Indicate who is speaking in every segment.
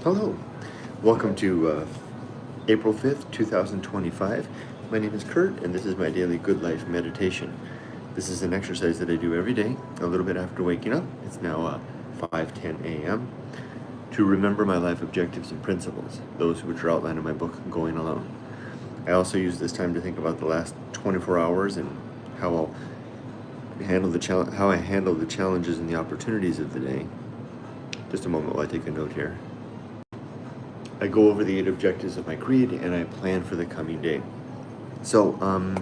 Speaker 1: Hello, welcome to April 5th, 2025. My name is Kurt, and this is my daily Good Life meditation. This is an exercise that I do every day, a little bit after waking up. It's now 5:10 a.m. to remember my life objectives and principles, those which are outlined in my book, Going Alone. I also use this time to think about the last 24 hours and how I handle the challenges and the opportunities of the day. Just a moment while I take a note here. I go over the 8 objectives of my creed, and I plan for the coming day. So,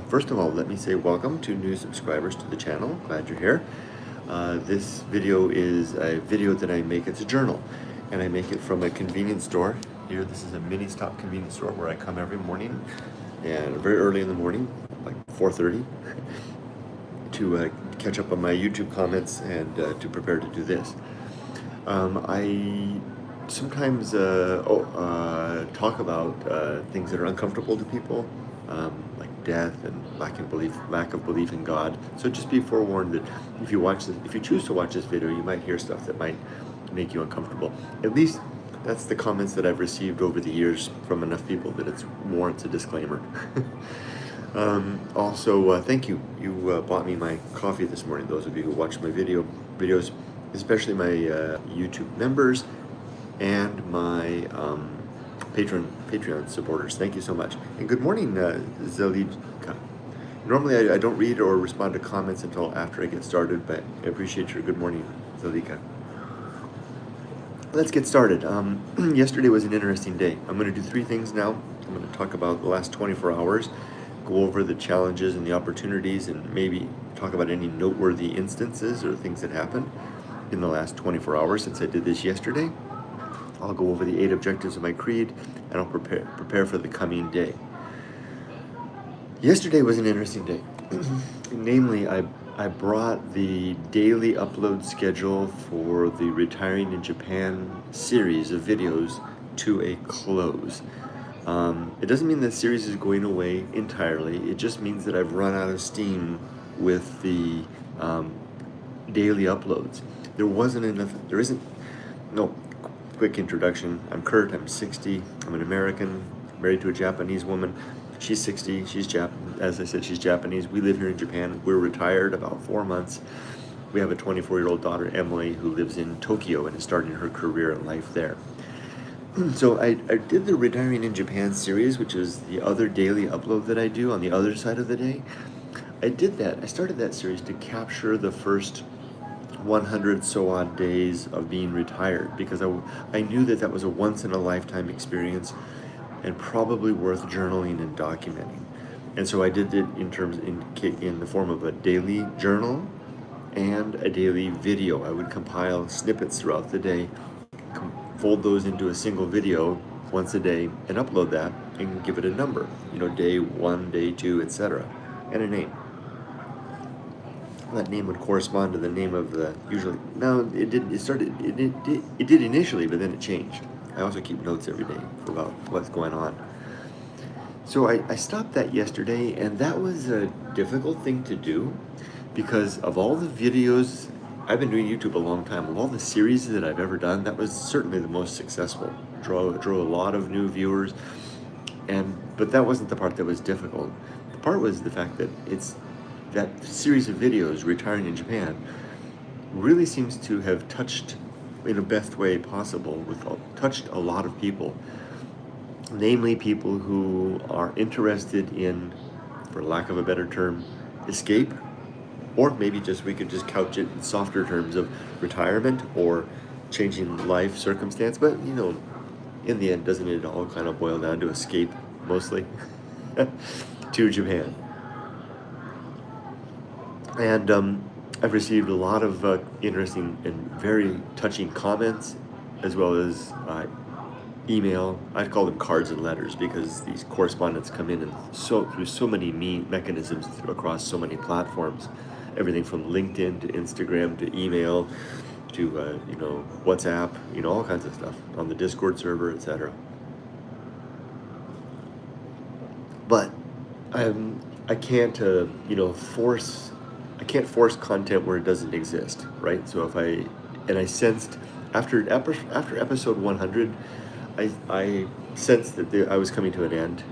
Speaker 1: first of all, let me say welcome to new subscribers to the channel. Glad you're here. This video is a video that I make. It's a journal, and I make it from a convenience store. Here, this is a mini stop convenience store where I come every morning, and very early in the morning, like 4:30, to catch up on my YouTube comments and to prepare to do this. I sometimes talk about things that are uncomfortable to people, like death and lack of belief in God. So just be forewarned that if you choose to watch this video, you might hear stuff that might make you uncomfortable. At least that's the comments that I've received over the years from enough people that it warrants a disclaimer. Also, thank you. You bought me my coffee this morning. Those of you who watch my videos, especially my YouTube members and my Patreon supporters. Thank you so much. And good morning, Zelika. Normally I don't read or respond to comments until after I get started, but I appreciate your good morning, Zelika. Let's get started. Yesterday was an interesting day. I'm going to do 3 things now. I'm going to talk about the last 24 hours, go over the challenges and the opportunities, and maybe talk about any noteworthy instances or things that happened in the last 24 hours since I did this yesterday. I'll go over the 8 objectives of my creed, and I'll prepare for the coming day. Yesterday was an interesting day. Namely, I brought the daily upload schedule for the Retiring in Japan series of videos to a close. It doesn't mean the series is going away entirely. It just means that I've run out of steam with the daily uploads. Quick introduction. I'm Kurt, I'm 60, I'm an American, married to a Japanese woman. She's 60, as I said, she's Japanese. We live here in Japan. We're retired about 4 months. We have a 24-year-old daughter, Emily, who lives in Tokyo and is starting her career and life there. So I did the Retiring in Japan series, which is the other daily upload that I do on the other side of the day. I started that series to capture the first 100 so odd days of being retired, because I knew that was a once-in-a-lifetime experience and probably worth journaling and documenting. And so I did it in the form of a daily journal and a daily video. I would compile snippets throughout the day, fold those into a single video once a day, and upload that and give it a number, day 1, day 2, etc., and a name. That name would correspond to the name of the it did initially, but then it changed. I also keep notes every day about what's going on. So I stopped that yesterday, and that was a difficult thing to do because of all the videos. I've been doing YouTube a long time. Of all the series that I've ever done, that was certainly the most successful. Drew a lot of new viewers, but that wasn't the part that was difficult. The part was the fact that that series of videos, Retiring in Japan, really seems to have touched, in the best way possible, touched a lot of people. Namely, people who are interested in, for lack of a better term, escape, or maybe we could just couch it in softer terms of retirement or changing life circumstance. But, in the end, doesn't it all kind of boil down to escape, mostly, to Japan? And I've received a lot of interesting and very touching comments, as well as email. I call them cards and letters, because these correspondence come in through so many mechanisms across so many platforms, everything from LinkedIn to Instagram to email to WhatsApp, all kinds of stuff on the Discord server, etc. But I can't force content where it doesn't exist, right? So I sensed after episode 100, I sensed that I was coming to an end,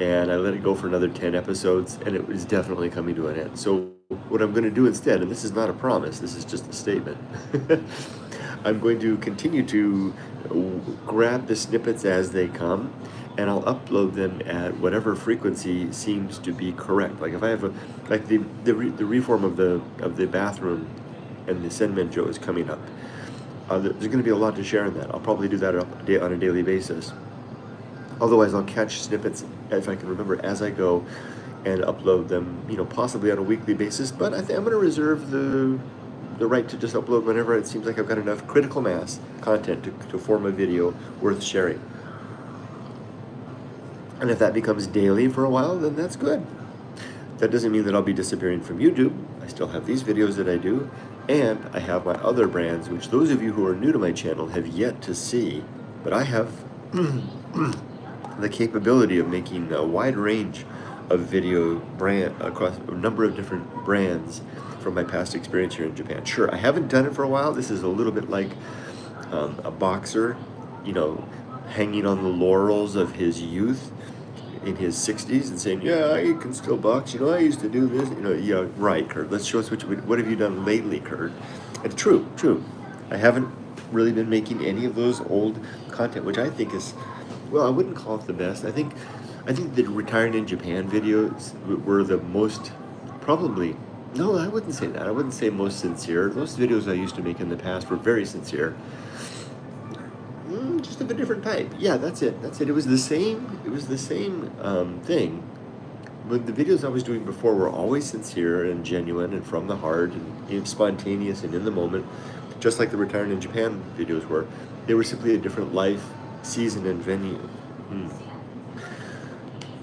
Speaker 1: and I let it go for another 10 episodes, and it was definitely coming to an end. So what I'm going to do instead, and this is not a promise, this is just a statement, I'm going to continue to grab the snippets as they come, and I'll upload them at whatever frequency seems to be correct. Like if I have like the reform of the bathroom and the Senmenjo is coming up. There's going to be a lot to share in that. I'll probably do that on a daily basis. Otherwise, I'll catch snippets, if I can remember, as I go, and upload them, possibly on a weekly basis. But I think I'm going to reserve the right to just upload whenever it seems like I've got enough critical mass content to form a video worth sharing. And if that becomes daily for a while, then that's good. That doesn't mean that I'll be disappearing from YouTube. I still have these videos that I do, and I have my other brands, which those of you who are new to my channel have yet to see. But I have the capability of making a wide range of video brand across a number of different brands from my past experience here in Japan. Sure, I haven't done it for a while. This is a little bit like a boxer, hanging on the laurels of his youth in his 60s and saying, yeah, I can still box, I used to do this, yeah, right, Kurt, let's show us what have you done lately, Kurt. And true, I haven't really been making any of those old content, which I think is, well, I wouldn't call it the best. I think the retiring in Japan videos were the most, probably, no, I wouldn't say that. I wouldn't say most sincere. Those videos I used to make in the past were very sincere. Just of a different type. Yeah, that's it. It was the same thing. But the videos I was doing before were always sincere and genuine and from the heart and spontaneous and in the moment, just like the Retiring in Japan videos were. They were simply a different life, season, and venue.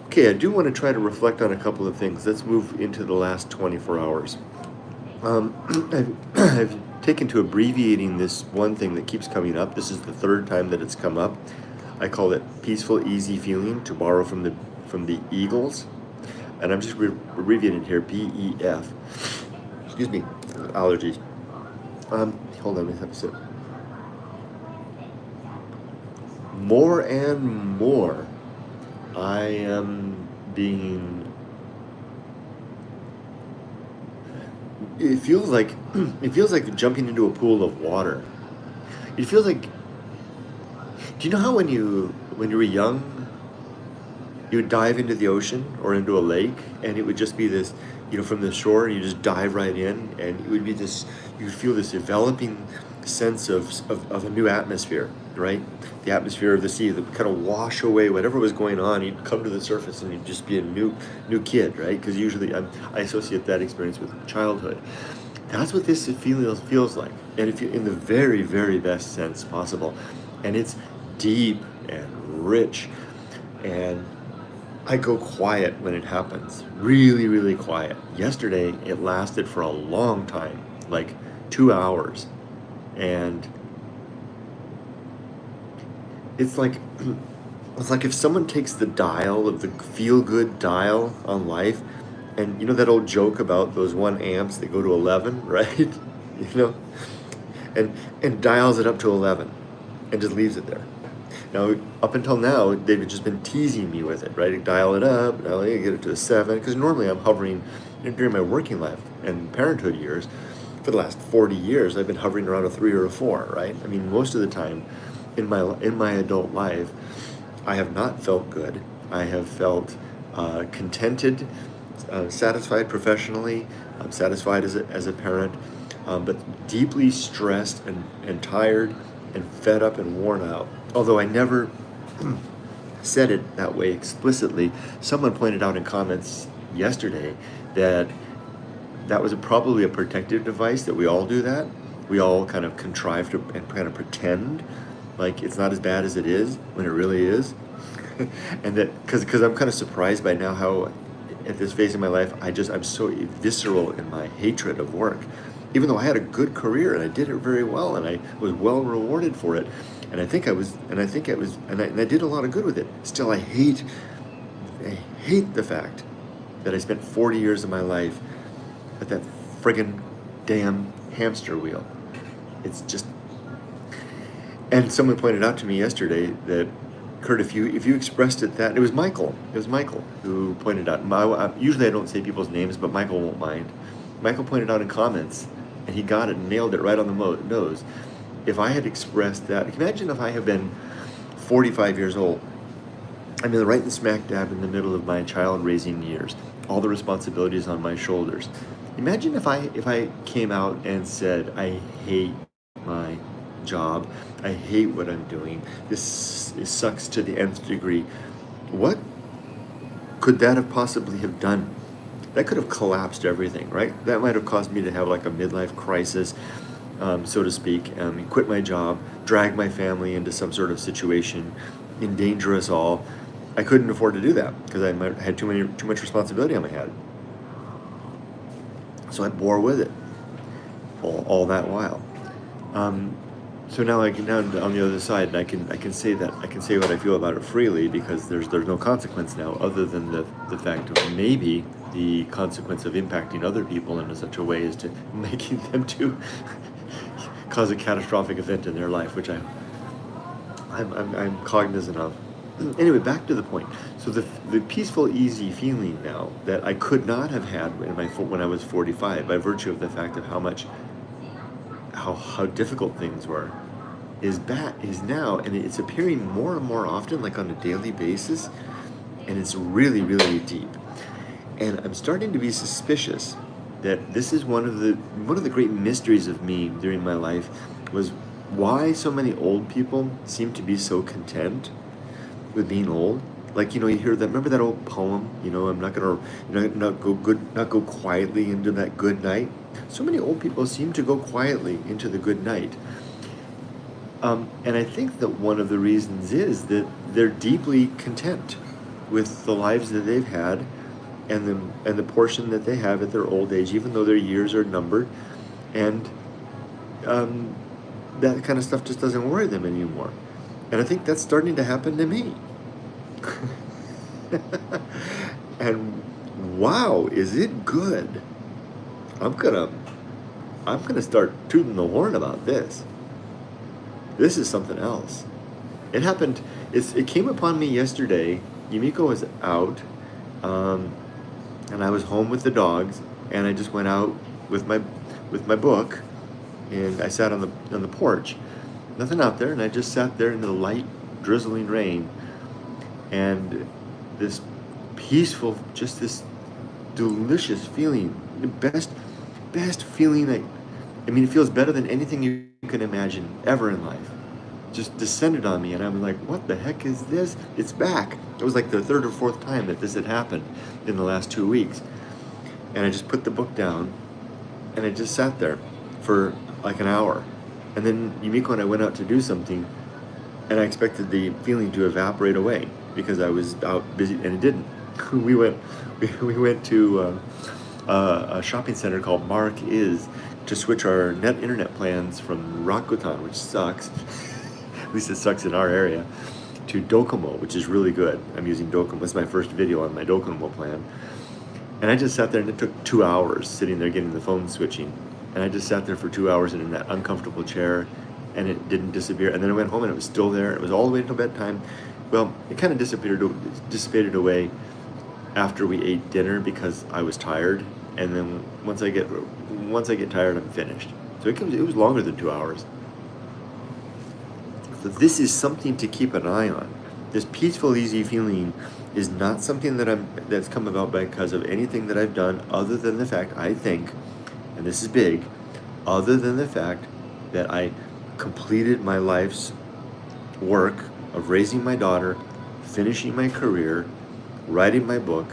Speaker 1: Okay, I do want to try to reflect on a couple of things. Let's move into the last 24 hours. I've taken to abbreviating this one thing that keeps coming up. This is the third time that it's come up. I call it peaceful, easy feeling, to borrow from the Eagles. And I'm just abbreviating here, PEF. Excuse me, allergies. Hold on, let me have a sip. More and more, I am being... It feels like jumping into a pool of water. It feels like... Do you know how when you were young, you would dive into the ocean or into a lake, and it would just be this, from the shore, you just dive right in, and it would be this, you would feel this enveloping sense of a new atmosphere, right? The atmosphere of the sea that would kind of wash away whatever was going on. You'd come to the surface and you'd just be a new kid, right? Because usually I associate that experience with childhood. That's what this feels like, and if you, in the very, very best sense possible. And it's deep and rich, and I go quiet when it happens, really, really quiet. Yesterday, it lasted for a long time, like 2 hours, and it's like if someone takes the dial of the feel-good dial on life, and that old joke about those 1 amps that go to 11, right? And dials it up to 11, and just leaves it there. Now, up until now, they've just been teasing me with it, right? Dial it up, now I get it to a 7, because normally I'm hovering, during my working life and parenthood years, for the last 40 years, I've been hovering around a 3 or a 4, right? I mean, most of the time in my adult life, I have not felt good. I have felt contented, satisfied professionally, I'm satisfied as a parent, but deeply stressed and tired and fed up and worn out. Although I never said it that way explicitly, someone pointed out in comments yesterday that was probably a protective device, that we all do that. We all kind of contrive to and kind of pretend like it's not as bad as it is when it really is. And that, because I'm kind of surprised by now how at this phase in my life, I'm so visceral in my hatred of work. Even though I had a good career and I did it very well and I was well rewarded for it, and I did a lot of good with it. Still, I hate the fact that I spent 40 years of my life at that friggin' damn hamster wheel. It's just, And someone pointed out to me yesterday that, Kurt, if you expressed it that, it was Michael. It was Michael who pointed out. Usually I don't say people's names, but Michael won't mind. Michael pointed out in comments, and he got it and nailed it right on the nose. If I had expressed that, imagine if I had been 45 years old. I mean, right in smack dab in the middle of my child raising years, all the responsibilities on my shoulders. Imagine if I came out and said, I hate my job, I hate what I'm doing, this sucks to the nth degree. What could that have possibly have done? That could have collapsed everything, right? That might have caused me to have like a midlife crisis, so to speak, quit my job, drag my family into some sort of situation, endanger us all. I couldn't afford to do that because I had too much responsibility on my head. So I bore with it all that while. So now I can down on the other side, and I can say what I feel about it freely because there's no consequence now, other than the fact of maybe the consequence of impacting other people in such a way as to making them to cause a catastrophic event in their life, which I'm cognizant of. Anyway, back to the point. So the peaceful, easy feeling now that I could not have had when I was 45, by virtue of the fact of how difficult things were, is now, and it's appearing more and more often, like on a daily basis, and it's really, really deep. And I'm starting to be suspicious that this is one of the great mysteries of me during my life, was why so many old people seem to be so content with being old. Like, you hear that, remember that old poem, I'm not gonna not go quietly into that good night. So many old people seem to go quietly into the good night. And I think that one of the reasons is that they're deeply content with the lives that they've had and the portion that they have at their old age, even though their years are numbered, and that kind of stuff just doesn't worry them anymore. And I think that's starting to happen to me. And wow, is it good? I'm gonna start tooting the horn about this. This is something else. It happened. It came upon me yesterday. Yumiko was out, and I was home with the dogs, and I just went out with my book, and I sat on the porch. Nothing out there, and I just sat there in the light, drizzling rain, and this peaceful, just this delicious feeling, the best feeling. I mean, it feels better than anything you can imagine ever in life. Just descended on me, and I'm like, what the heck is this? It's back. It was like the third or fourth time that this had happened in the last 2 weeks. And I just put the book down, and I just sat there for like an hour. And then Yumiko and I went out to do something, and I expected the feeling to evaporate away because I was out busy, and it didn't. we went to a shopping center called Mark Is to switch our net internet plans from Rakuten, which sucks, at least it sucks in our area, to Docomo, which is really good. I'm using Docomo. It's my first video on my Docomo plan. And I just sat there, and it took 2 hours sitting there getting the phone switching. And I just sat there for 2 hours in that uncomfortable chair, and it didn't disappear. And then I went home, and it was still there. It was all the way until bedtime. Well, it kind of dissipated away after we ate dinner because I was tired. And then once I get tired, I'm finished. So it was longer than 2 hours. So this is something to keep an eye on. This peaceful, easy feeling is not something that's come about because of anything that I've done, other than the fact, I think, and this is big, other than the fact that I completed my life's work of raising my daughter, finishing my career, writing my book,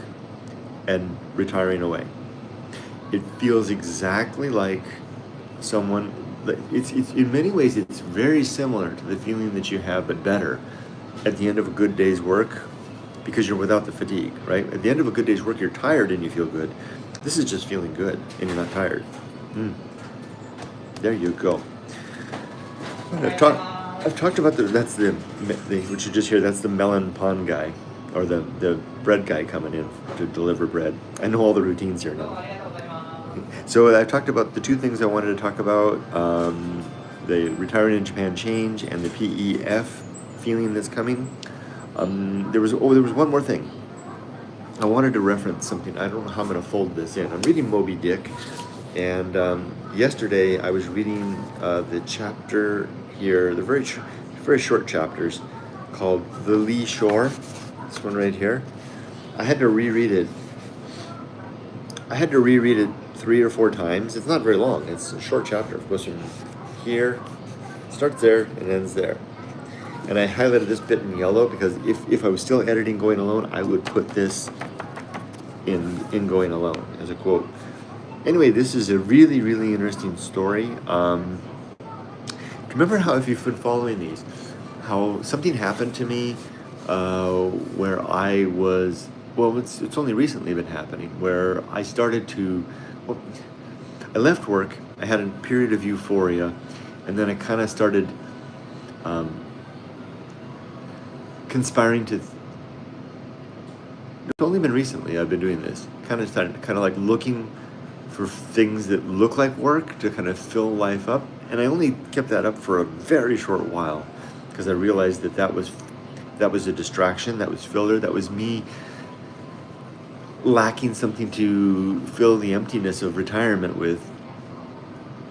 Speaker 1: and retiring away. It feels exactly like someone, it's in many ways it's very similar to the feeling that you have, but better, at the end of a good day's work, because you're without the fatigue, right? At the end of a good day's work, you're tired and you feel good. This is just feeling good and you're not tired. There you go. I've talked about that's the what you just hear, that's the melon pond guy, or the bread guy coming in to deliver bread. I know all the routines here now. So I talked about the two things I wanted to talk about. the retiring in Japan change and the PEF feeling that's coming. There was one more thing. I wanted to reference something. I don't know how I'm going to fold this in. I'm reading Moby Dick, and yesterday I was reading the chapter here, the very short chapters called The Lee Shore. This one right here. I had to reread it 3 or 4 times. It's not very long. It's a short chapter. It goes from here, starts there, and ends there. And I highlighted this bit in yellow because if I was still editing Going Alone, I would put this in Going Alone as a quote. Anyway, this is a really, really interesting story. Remember how, if you've been following these, how something happened to me where I was, well, it's only recently been happening, where I started to, well, I left work, I had a period of euphoria, and then I kind of started conspiring to, it's only been recently I've been doing this, kind of like looking for things that look like work to kind of fill life up. And I only kept that up for a very short while because I realized that was a distraction, that was filler, that was me lacking something to fill the emptiness of retirement with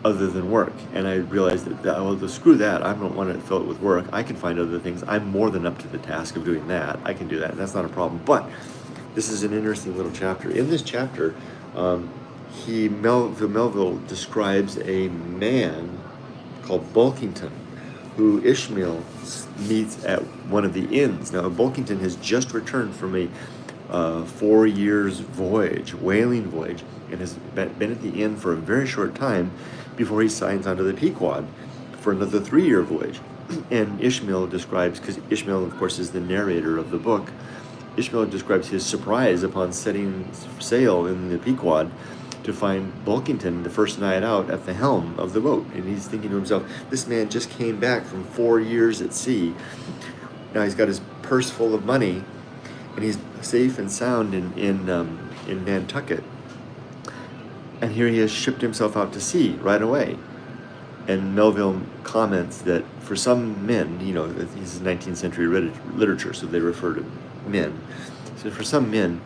Speaker 1: other than work. And I realized well, screw that, I don't want to fill it with work. I can find other things. I'm more than up to the task of doing that. I can do that, and that's not a problem. But this is an interesting little chapter. In this chapter, Melville describes a man called Bulkington, who Ishmael meets at one of the inns. Now, Bulkington has just returned from a 4 years voyage, whaling voyage, and has been at the inn for a very short time before he signs onto the Pequod for another 3-year voyage. And Ishmael describes, because Ishmael, of course, is the narrator of the book, Ishmael describes his surprise upon setting sail in the Pequod to find Bulkington the first night out at the helm of the boat. And he's thinking to himself, this man just came back from 4 years at sea. Now he's got his purse full of money, and he's safe and sound in Nantucket. And here he has shipped himself out to sea right away. And Melville comments that for some men, this is 19th century literature, so they refer to men. So for some men,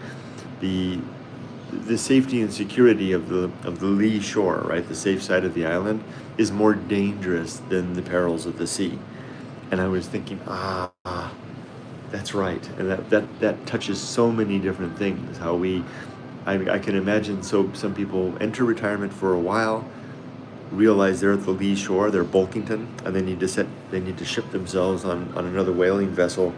Speaker 1: the safety and security of the lee shore, right, the safe side of the island, is more dangerous than the perils of the sea. And I was thinking, that's right, and that touches so many different things. How I can imagine. So some people enter retirement for a while, realize they're at the lee shore, they're Bulkington, and they need to ship themselves on another whaling vessel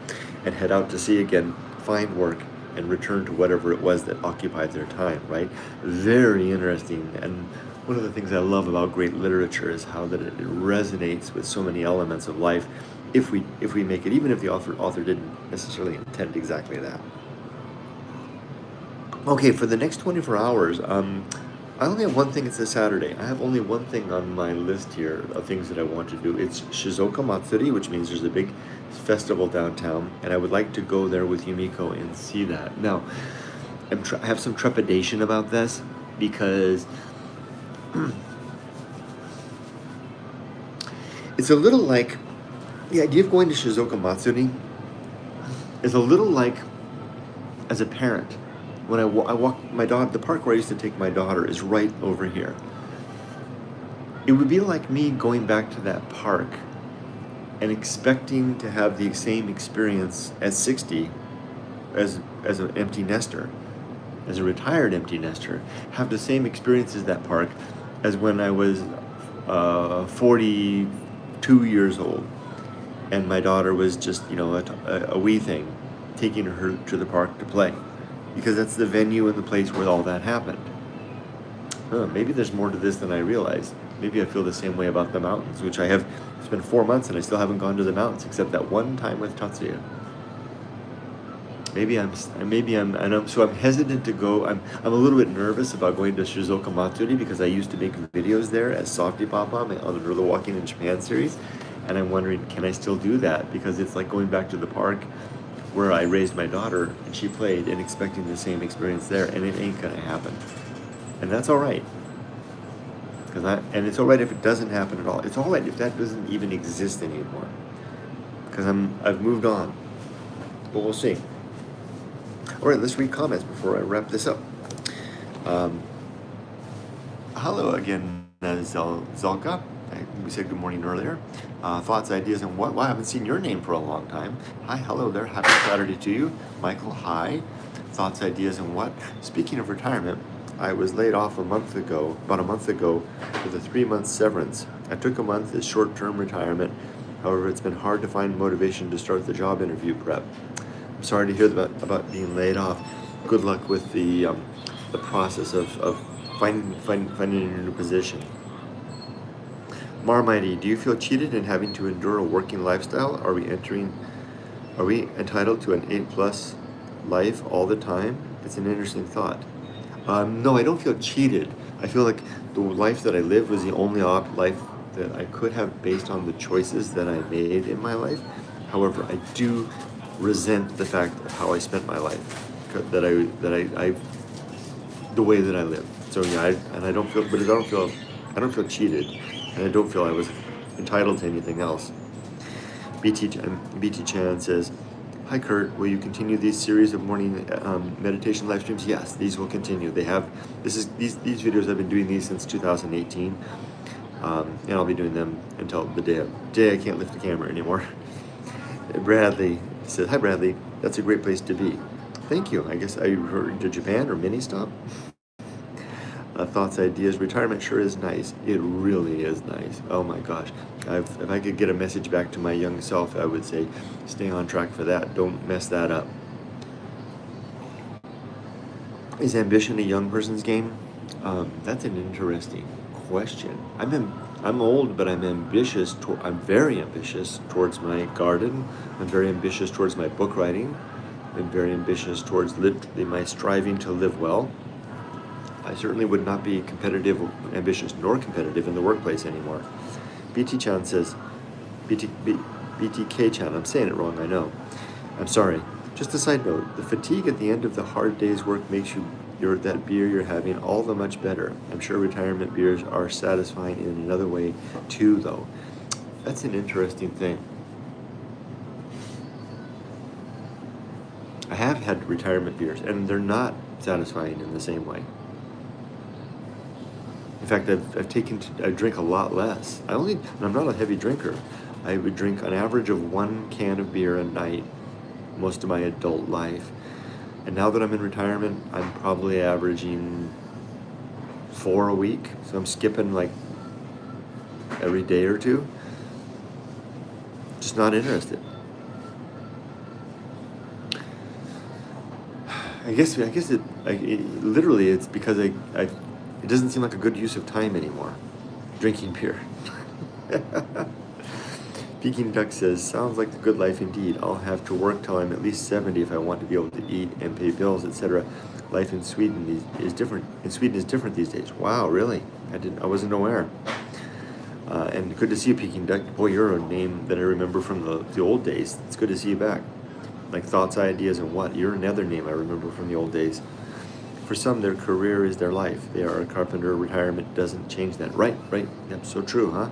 Speaker 1: and head out to sea again, find work, and return to whatever it was that occupied their time, right? Very interesting. And one of the things I love about great literature is how that it resonates with so many elements of life if we make it, even if the author didn't necessarily intend exactly that. Okay, for the next 24 hours, I only have one thing. It's a Saturday. I have only one thing on my list here of things that I want to do. It's Shizuoka Matsuri, which means there's a big festival downtown, and I would like to go there with Yumiko and see that. Now, I have some trepidation about this because it's a little like, the idea of going to Shizuoka Matsuri is a little like, as a parent, when I walk my dog, the park where I used to take my daughter is right over here. It would be like me going back to that park and expecting to have the same experience at 60 as an empty nester, as a retired empty nester, have the same experience as that park as when I was 42 years old and my daughter was just, a wee thing, taking her to the park to play. Because that's the venue and the place where all that happened. Maybe there's more to this than I realized. Maybe I feel the same way about the mountains, which I have. It's been 4 months and I still haven't gone to the mountains except that one time with Tatsuya. So I'm hesitant to go. I'm a little bit nervous about going to Shizuoka Matsuri because I used to make videos there as softypapa on the Walking in Japan series, and I'm wondering, can I still do that? Because it's like going back to the park where I raised my daughter and she played and expecting the same experience there, and it ain't gonna happen. And that's all right. And it's all right if it doesn't happen at all. It's all right if that doesn't even exist anymore, because I've moved on. But we'll see. All right, let's read comments before I wrap this up. Hello again, Zelka. We said good morning earlier. Thoughts, ideas, and what? Well, I haven't seen your name for a long time. Hi, hello there. Happy Saturday to you. Michael, hi. Thoughts, ideas, and what? Speaking of retirement, I was laid off about a month ago, with a 3-month severance. I took a month as short-term retirement. However, it's been hard to find motivation to start the job interview prep. I'm sorry to hear about being laid off. Good luck with the process of finding your new position. Marmite, do you feel cheated in having to endure a working lifestyle? Are we entitled to an 8+ life all the time? It's an interesting thought. No, I don't feel cheated. I feel like the life that I lived was the only life that I could have based on the choices that I made in my life. However, I do resent the fact of how I spent my life, the way that I live. So yeah, I don't feel cheated, and I don't feel I was entitled to anything else. BT Chan says, "Hi Kurt, will you continue these series of morning meditation live streams?" Yes, these will continue. These videos, I've been doing these since 2018, and I'll be doing them until the day I can't lift the camera anymore. Bradley says, "Hi Bradley, that's a great place to be." Thank you. I guess I heard to Japan or mini stop. Thoughts, ideas, retirement sure is nice. It really is nice. Oh my gosh. If I could get a message back to my young self, I would say, stay on track for that. Don't mess that up. Is ambition a young person's game? That's an interesting question. I'm old, but I'm ambitious. I'm very ambitious towards my garden. I'm very ambitious towards my book writing. I'm very ambitious towards my striving to live well. I certainly would not be ambitious nor competitive in the workplace anymore. BT-chan says, BTK-chan, I'm saying it wrong, I know. I'm sorry. Just a side note, the fatigue at the end of the hard day's work makes that beer you're having all the much better. I'm sure retirement beers are satisfying in another way too, though. That's an interesting thing. I have had retirement beers, and they're not satisfying in the same way. In fact, I drink a lot less. I'm not a heavy drinker. I would drink an average of 1 can of beer a night most of my adult life. And now that I'm in retirement, I'm probably averaging 4 a week. So I'm skipping like every day or two. Just not interested. I guess literally it's because it doesn't seem like a good use of time anymore, drinking beer. Peking Duck says, sounds like the good life indeed. I'll have to work till I'm at least 70 if I want to be able to eat and pay bills, etc. Life in Sweden is different. In Sweden is different these days. Wow, really? I wasn't aware. And good to see you, Peking Duck. Boy, you're a name that I remember from the old days. It's good to see you back. Like thoughts, ideas, and what? You're another name I remember from the old days. For some, their career is their life. They are a carpenter. Retirement doesn't change that. Right. Yep, so true, huh?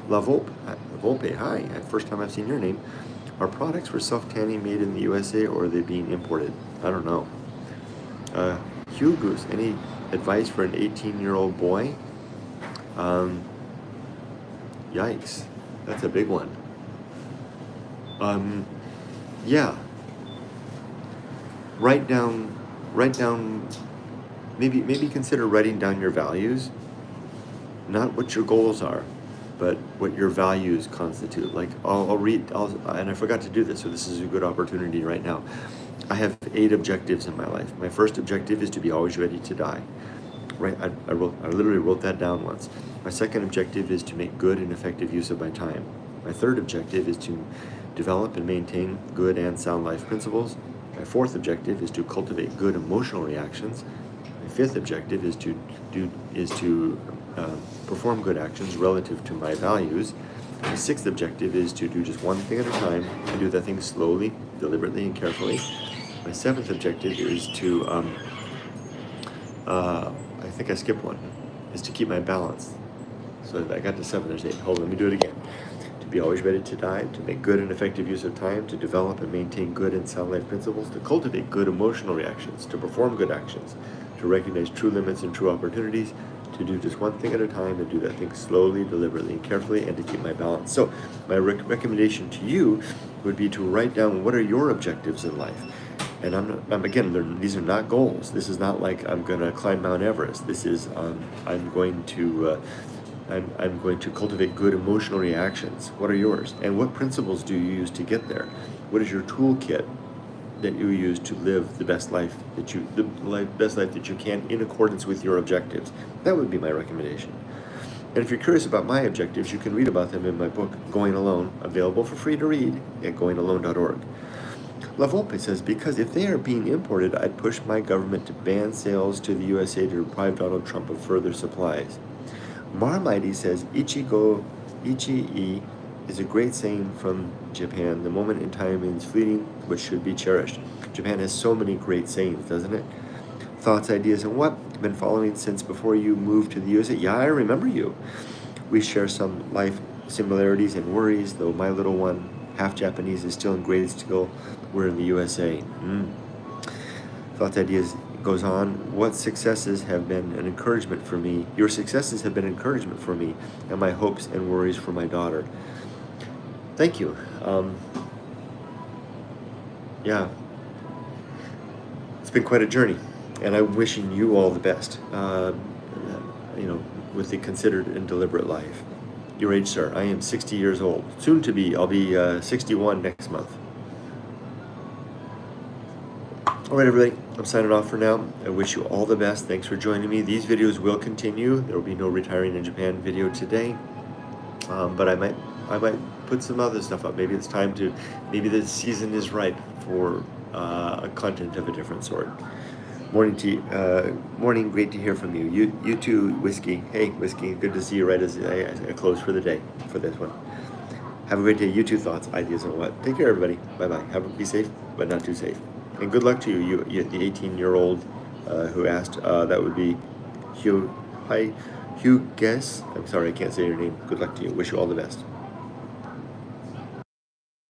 Speaker 1: La Volpe, hi. First time I've seen your name. Are products for self-tanning made in the USA, or are they being imported? I don't know. Hugh Goose, any advice for an 18-year-old boy? Yikes. That's a big one. Yeah. Write down, maybe consider writing down your values, not what your goals are, but what your values constitute. Like and I forgot to do this, so this is a good opportunity right now. I have 8 objectives in my life. My first objective is to be always ready to die. Right? I literally wrote that down once. My second objective is to make good and effective use of my time. My third objective is to develop and maintain good and sound life principles. My fourth objective is to cultivate good emotional reactions. My fifth objective is to perform good actions relative to my values. My sixth objective is to do just one thing at a time and do that thing slowly, deliberately, and carefully. My seventh objective is to, I think I skipped one, is to keep my balance. So I got to 7, there's 8. Hold on, let me do it again. To be always ready to die, to make good and effective use of time, to develop and maintain good and sound life principles, to cultivate good emotional reactions, to perform good actions, to recognize true limits and true opportunities, to do just one thing at a time, and do that thing slowly, deliberately, and carefully, and to keep my balance. So my recommendation to you would be to write down what are your objectives in life. And again, these are not goals. This is not like I'm going to climb Mount Everest. This is I'm going to cultivate good emotional reactions. What are yours? And what principles do you use to get there? What is your toolkit that you use to live the best life that you can in accordance with your objectives? That would be my recommendation. And if you're curious about my objectives, you can read about them in my book, Going Alone, available for free to read at goingalone.org. La Volpe says, because if they are being imported, I'd push my government to ban sales to the USA to deprive Donald Trump of further supplies. Marmite says, Ichi-e is a great saying from Japan. The moment in time is fleeting, but should be cherished. Japan has so many great sayings, doesn't it? Thoughts, ideas, and what? I've been following since before you moved to the USA. Yeah, I remember you. We share some life similarities and worries, though my little one, half Japanese, is still in grade school. We're in the USA. Thoughts, ideas goes on. What successes have been an encouragement for me? Your successes have been encouragement for me, and my hopes and worries for my daughter. Thank you. Yeah, it's been quite a journey, and I'm wishing you all the best. With the considered and deliberate life. Your age, sir? I am 60 years old. Soon to be. I'll be 61 next month. All right, everybody. I'm signing off for now. I wish you all the best. Thanks for joining me. These videos will continue. There will be no retiring in Japan video today, but I might put some other stuff up. Maybe it's time to. Maybe the season is ripe for content of a different sort. Morning, great to hear from you. You too, Whiskey. Hey, Whiskey, good to see you right as I close for the day for this one. Have a great day. You too, thoughts, ideas, and what. Take care, everybody. Bye-bye. Be safe, but not too safe. And good luck to you, the 18-year-old who asked. That would be Hugh Guess. I'm sorry, I can't say your name. Good luck to you. Wish you all the best.